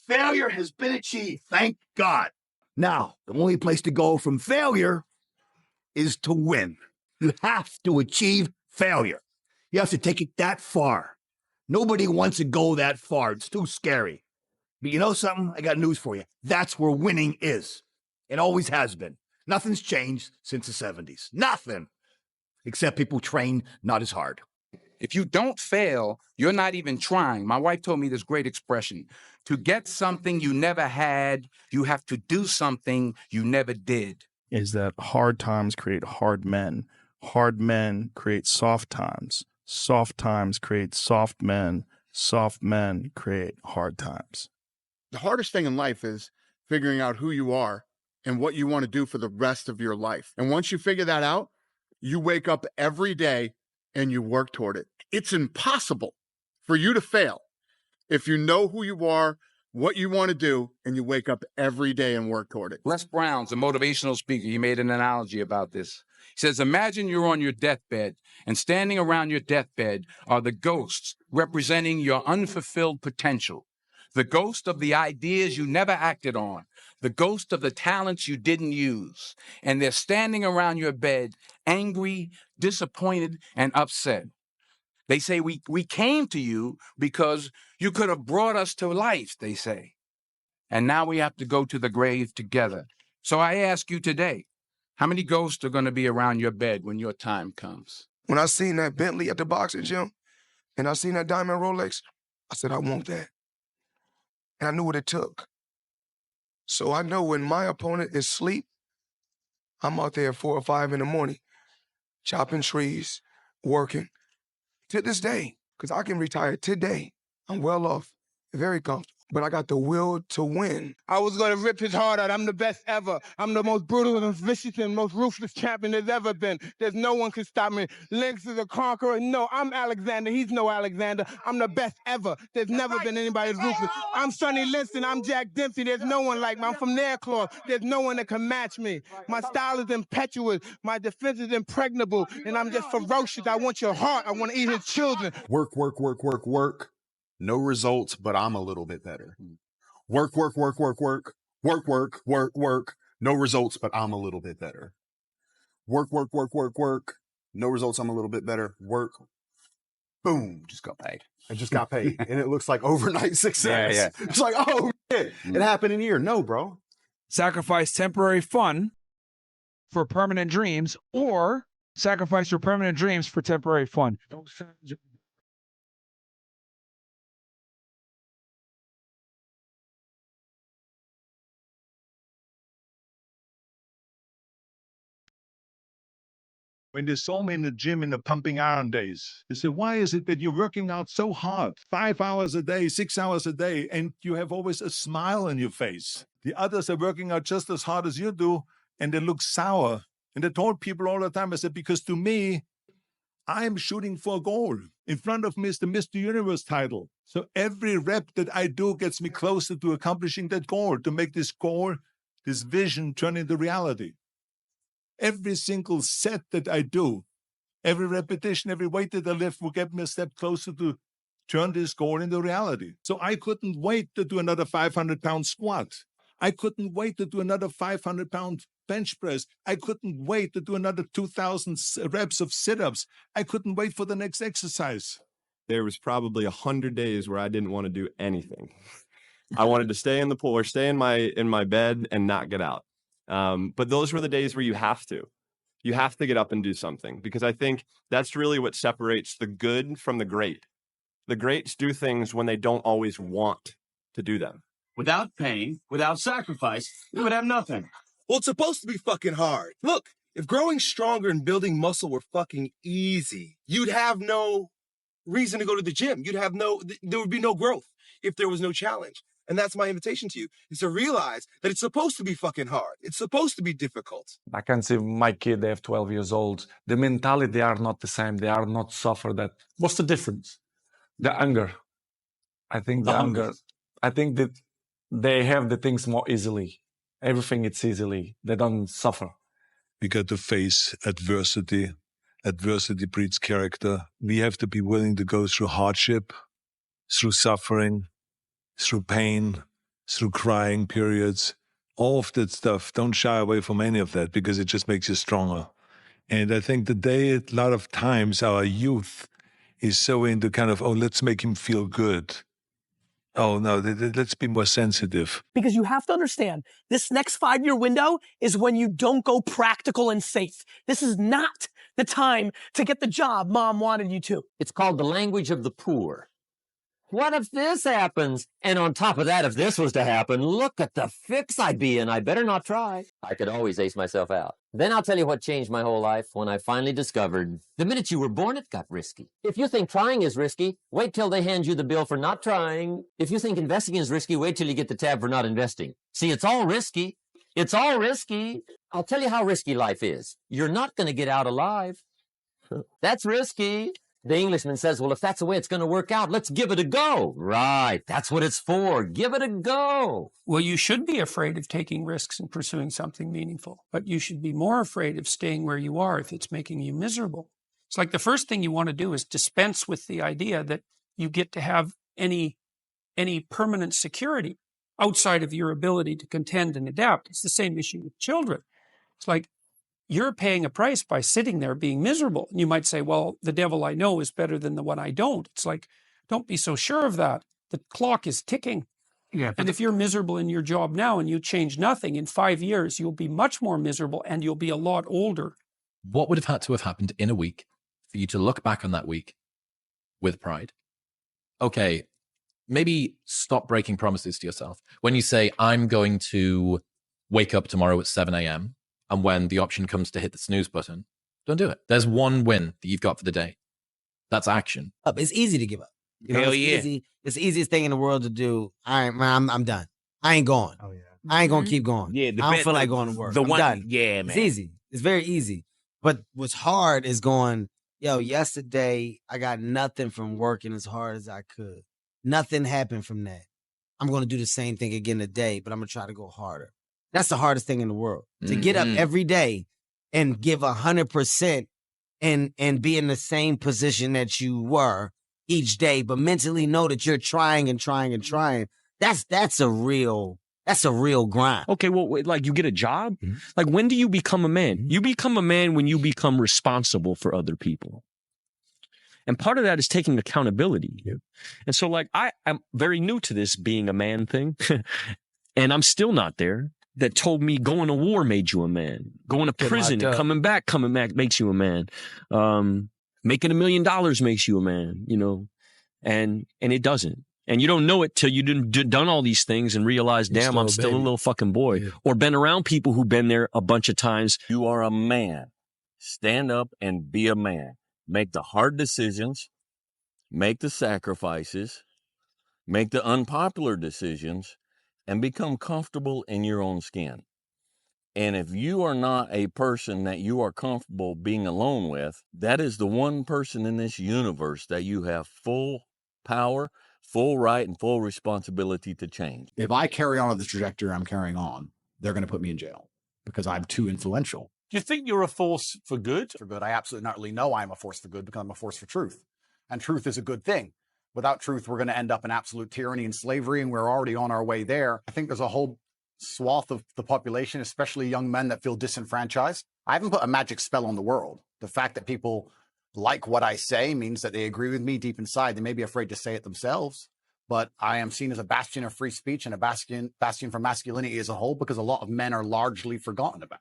Failure has been achieved, thank God. Now, the only place to go from failure is to win. You have to achieve failure. You have to take it that far. Nobody wants to go that far. It's too scary. But you know something? I got news for you. That's where winning is. It always has been. Nothing's changed since the 70s. Nothing. Except people train not as hard. If you don't fail, you're not even trying. My wife told me this great expression. To get something you never had, you have to do something you never did. Is that hard times create hard men. Hard men create soft times. Soft times create soft men. Soft men create hard times. The hardest thing in life is figuring out who you are and what you want to do for the rest of your life. And once you figure that out, you wake up every day and you work toward it. It's impossible for you to fail if you know who you are, what you want to do, and you wake up every day and work toward it. Les Brown's a motivational speaker. He made an analogy about this. He says, imagine you're on your deathbed, and standing around your deathbed are the ghosts representing your unfulfilled potential. The ghost of the ideas you never acted on, the ghost of the talents you didn't use. And they're standing around your bed, angry, disappointed, and upset. They say, we came to you because you could have brought us to life, they say. And now we have to go to the grave together. So I ask you today, how many ghosts are going to be around your bed when your time comes? When I seen that Bentley at the boxing gym and I seen that diamond Rolex, I said, I want that. And I knew what it took. So I know when my opponent is asleep, I'm out there at 4 or 5 in the morning, chopping trees, working. To this day, because I can retire today. I'm well off, very comfortable. But I got the will to win. I was going to rip his heart out. I'm the best ever. I'm the most brutal and vicious and most ruthless champion there's ever been. There's no one can stop me. Lynx is a conqueror. No, I'm Alexander. He's no Alexander. I'm the best ever. There's never been anybody as ruthless. I'm Sonny Liston. I'm Jack Dempsey. There's no one like me. I'm from Nairclaw. There's no one that can match me. My style is impetuous. My defense is impregnable. And I'm just ferocious. I want your heart. I want to eat his children. Work, work, work, work, work. No results, but I'm a little bit better. Work, work, work, work, work. Work, work, work, work. No results, but I'm a little bit better. Work, work, work, work, work. No results, I'm a little bit better. Work. Boom. Just got paid. I just got paid. And it looks like overnight success. Yeah. It's like, oh, shit. It happened in a year. No, bro. Sacrifice temporary fun for permanent dreams, or sacrifice your permanent dreams for temporary fun. When they saw me in the gym in the pumping iron days, they said, why is it that you're working out so hard, 5 hours a day, 6 hours a day, and you have always a smile on your face? The others are working out just as hard as you do, and they look sour. And I told people all the time, I said, because to me, I'm shooting for a goal. In front of me is the Mr. Universe title. So every rep that I do gets me closer to accomplishing that goal, to make this goal, this vision turn into reality. Every single set that I do, every repetition, every weight that I lift will get me a step closer to turn this goal into reality. So I couldn't wait to do another 500-pound squat. I couldn't wait to do another 500-pound bench press. I couldn't wait to do another 2,000 reps of sit-ups. I couldn't wait for the next exercise. There was probably 100 days where I didn't want to do anything. I wanted to stay in the pool or stay in my bed and not get out. But those were the days where you have to get up and do something, because I think that's really what separates the good from the great. The greats do things when they don't always want to do them. Without pain, without sacrifice, we would have nothing. Well, it's supposed to be fucking hard. Look, if growing stronger and building muscle were fucking easy, you'd have no reason to go to the gym. There would be no growth if there was no challenge. And that's my invitation to you, is to realize that it's supposed to be fucking hard. It's supposed to be difficult. I can see my kid, they have 12 years old. The mentality, they are not the same. They are not suffer that. What's the difference? The anger. I think the anger. I think that they have the things more easily. Everything it's easily. They don't suffer. We got to face adversity. Adversity breeds character. We have to be willing to go through hardship, through suffering, through pain, through crying periods, all of that stuff. Don't shy away from any of that because it just makes you stronger. And I think today, a lot of times, our youth is so into kind of, oh, let's make him feel good. Oh, no, let's be more sensitive. Because you have to understand, this next 5-year window is when you don't go practical and safe. This is not the time to get the job mom wanted you to. It's called the language of the poor. What if this happens? And on top of that, if this was to happen, look at the fix I'd be in. I better not try. I could always ace myself out. Then I'll tell you what changed my whole life when I finally discovered the minute you were born, it got risky. If you think trying is risky, wait till they hand you the bill for not trying. If you think investing is risky, wait till you get the tab for not investing. See, it's all risky. It's all risky. I'll tell you how risky life is. You're not going to get out alive. That's risky. The Englishman says, well, if that's the way it's going to work out, let's give it a go. Right. That's what it's for. Give it a go. Well, you should be afraid of taking risks and pursuing something meaningful, but you should be more afraid of staying where you are if it's making you miserable. It's like the first thing you want to do is dispense with the idea that you get to have any permanent security outside of your ability to contend and adapt. It's the same issue with children. It's like, you're paying a price by sitting there being miserable. And you might say, well, the devil I know is better than the one I don't. It's like, don't be so sure of that. The clock is ticking. Yeah, and if you're miserable in your job now and you change nothing, in 5 years, you'll be much more miserable and you'll be a lot older. What would have had to have happened in a week for you to look back on that week with pride? Okay, maybe stop breaking promises to yourself. When you say, I'm going to wake up tomorrow at 7 a.m., and when the option comes to hit the snooze button, don't do it. There's one win that you've got for the day. That's action. It's easy to give up. You know, Hell it's yeah. easy. It's the easiest thing in the world to do. I'm done. I ain't going. Oh, yeah. I ain't going to keep going. Yeah, I don't feel like going to work. I'm done. Yeah, man. It's easy. It's very easy. But what's hard is going, yesterday I got nothing from working as hard as I could. Nothing happened from that. I'm going to do the same thing again today, but I'm going to try to go harder. That's the hardest thing in the world. To get up every day and give 100% and be in the same position that you were each day, but mentally know that you're trying and trying and trying. That's a real grind. Okay, well, like you get a job? Like when do you become a man? You become a man when you become responsible for other people. And part of that is taking accountability. And so like I'm very new to this being a man thing. And I'm still not there. That told me going to war made you a man. Going to prison and coming back makes you a man. Making $1 million makes you a man, you know, and it doesn't. And you don't know it till you've done all these things and realize, damn, I'm still a little fucking boy. Yeah. Or been around people who've been there a bunch of times. You are a man. Stand up and be a man. Make the hard decisions. Make the sacrifices. Make the unpopular decisions. And become comfortable in your own skin. And if you are not a person that you are comfortable being alone with, that is the one person in this universe that you have full power, full right, and full responsibility to change. If I carry on the trajectory I'm carrying on, they're going to put me in jail because I'm too influential. Do you think you're a force for good? For good, I absolutely not really know I'm a force for good because I'm a force for truth. And truth is a good thing. Without truth, we're going to end up in absolute tyranny and slavery, and we're already on our way there. I think there's a whole swath of the population, especially young men, that feel disenfranchised. I haven't put a magic spell on the world. The fact that people like what I say means that they agree with me deep inside. They may be afraid to say it themselves, but I am seen as a bastion of free speech and a bastion for masculinity as a whole because a lot of men are largely forgotten about.